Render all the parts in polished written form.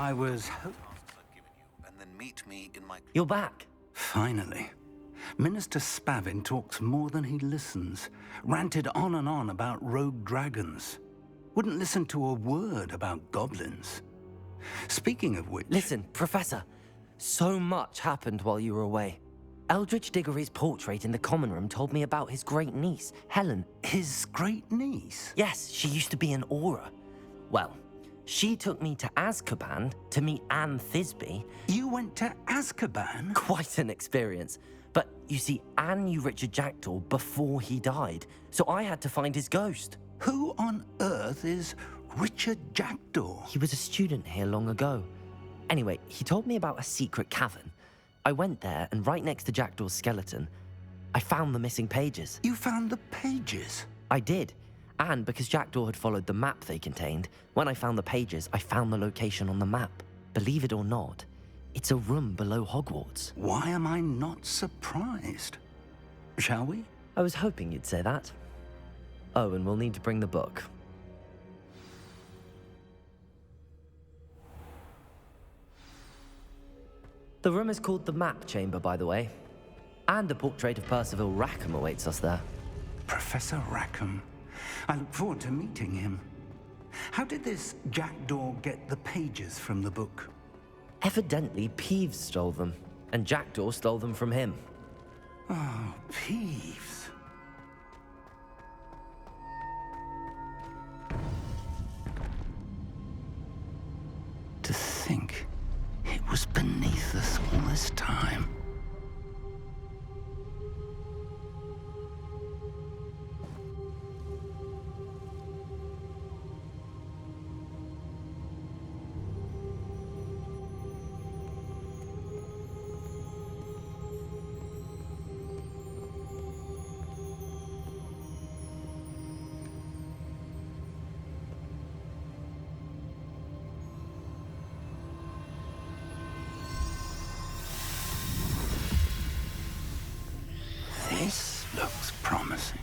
I was... And then meet me in my... You're back. Finally. Minister Spavin talks more than he listens. Ranted on and on about rogue dragons. Wouldn't listen to a word about goblins. Speaking of which... Listen, Professor. So much happened while you were away. Eldridge Diggory's portrait in the common room told me about his great niece, Helen. His great niece? Yes, she used to be an Auror. Well, she took me to Azkaban to meet Anne Thisbe. You went to Azkaban? Quite an experience. But you see, Anne knew Richard Jackdaw before he died, so I had to find his ghost. Who on earth is Richard Jackdaw? He was a student here long ago. Anyway, he told me about a secret cavern. I went there, and right next to Jackdaw's skeleton, I found the missing pages. You found the pages? I did. And because Jackdaw had followed the map they contained, when I found the pages, I found the location on the map. Believe it or not, it's a room below Hogwarts. Why am I not surprised? Shall we? I was hoping you'd say that. Oh, and we'll need to bring the book. The room is called the Map Chamber, by the way. And a portrait of Percival Rackham awaits us there. Professor Rackham. I look forward to meeting him. How did this Jackdaw get the pages from the book? Evidently, Peeves stole them, and Jackdaw stole them from him. Oh, Peeves. To think it was beneath us all this time. This looks promising.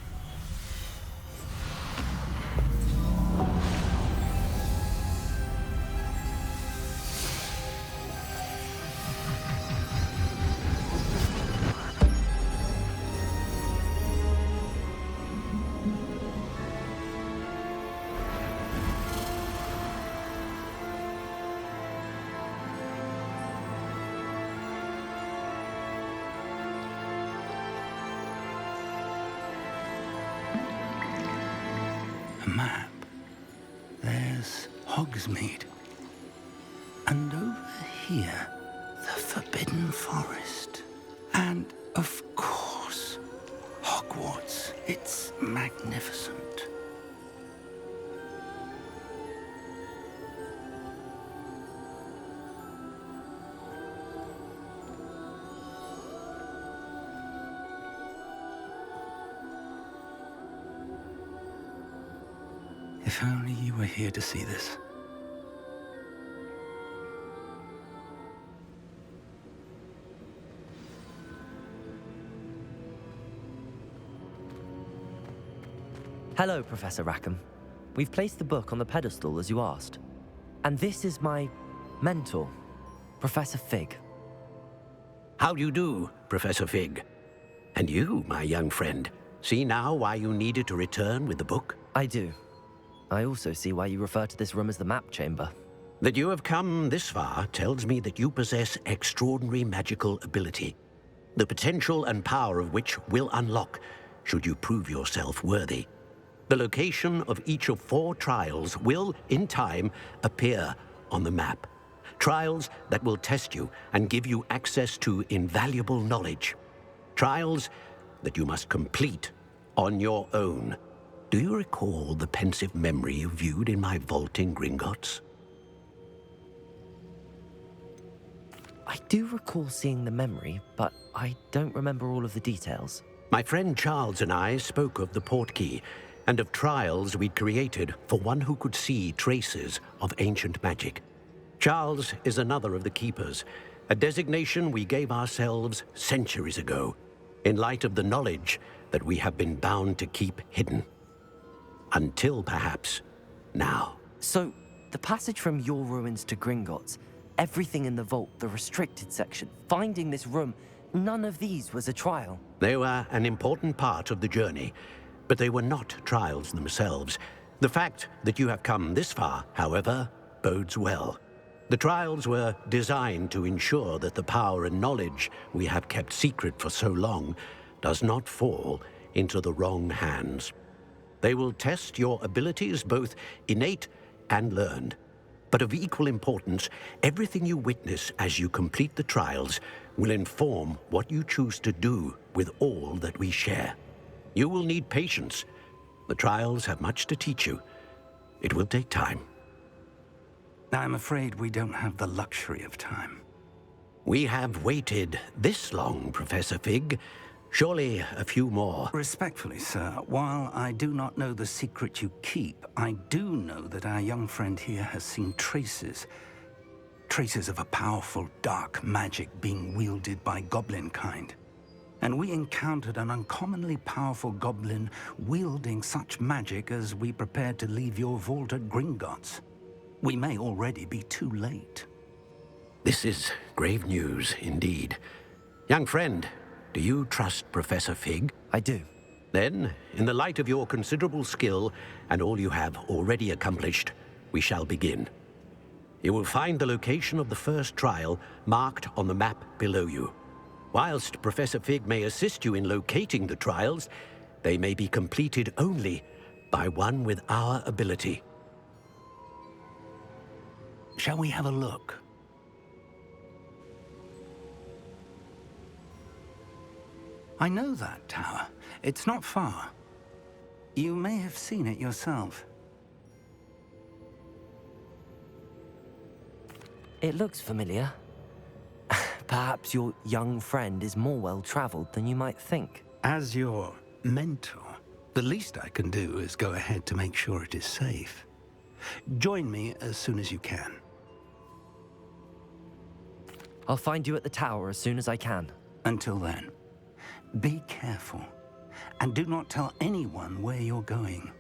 Map. There's Hogsmeade. And over here, the Forbidden Forest. And, of course, Hogwarts. It's magnificent. If only you were here to see this. Hello, Professor Rackham. We've placed the book on the pedestal as you asked. And this is my mentor, Professor Fig. How do you do, Professor Fig? And you, my young friend, see now why you needed to return with the book? I do. I also see why you refer to this room as the Map Chamber. That you have come this far tells me that you possess extraordinary magical ability, the potential and power of which will unlock should you prove yourself worthy. The location of each of 4 trials will, in time, appear on the map. Trials that will test you and give you access to invaluable knowledge. Trials that you must complete on your own. Do you recall the pensive memory you viewed in my vault in Gringotts? I do recall seeing the memory, but I don't remember all of the details. My friend Charles and I spoke of the portkey and of trials we'd created for one who could see traces of ancient magic. Charles is another of the keepers, a designation we gave ourselves centuries ago, in light of the knowledge that we have been bound to keep hidden. Until perhaps now. So, The passage from your ruins to Gringotts, everything in the vault, the restricted section, finding this room, none of these was a trial. They were an important part of the journey, but they were not trials themselves. The fact that you have come this far, however, bodes well. The trials were designed to ensure that the power and knowledge we have kept secret for so long does not fall into the wrong hands. They will test your abilities, both innate and learned. But of equal importance, everything you witness as you complete the trials will inform what you choose to do with all that we share. You will need patience. The trials have much to teach you. It will take time. I'm afraid we don't have the luxury of time. We have waited this long, Professor Fig. Surely a few more. Respectfully, sir, while I do not know the secret you keep, I do know that our young friend here has seen traces of a powerful dark magic being wielded by goblin kind. And we encountered an uncommonly powerful goblin wielding such magic as we prepared to leave your vault at Gringotts. We may already be too late. This is grave news indeed. Young friend, do you trust Professor Fig? I do. Then, in the light of your considerable skill and all you have already accomplished, we shall begin. You will find the location of the first trial marked on the map below you. Whilst Professor Fig may assist you in locating the trials, they may be completed only by one with our ability. Shall we have a look? I know that tower. It's not far. You may have seen it yourself. It looks familiar. Perhaps your young friend is more well-traveled than you might think. As your mentor, the least I can do is go ahead to make sure it is safe. Join me as soon as you can. I'll find you at the tower as soon as I can. Until then, be careful, and do not tell anyone where you're going.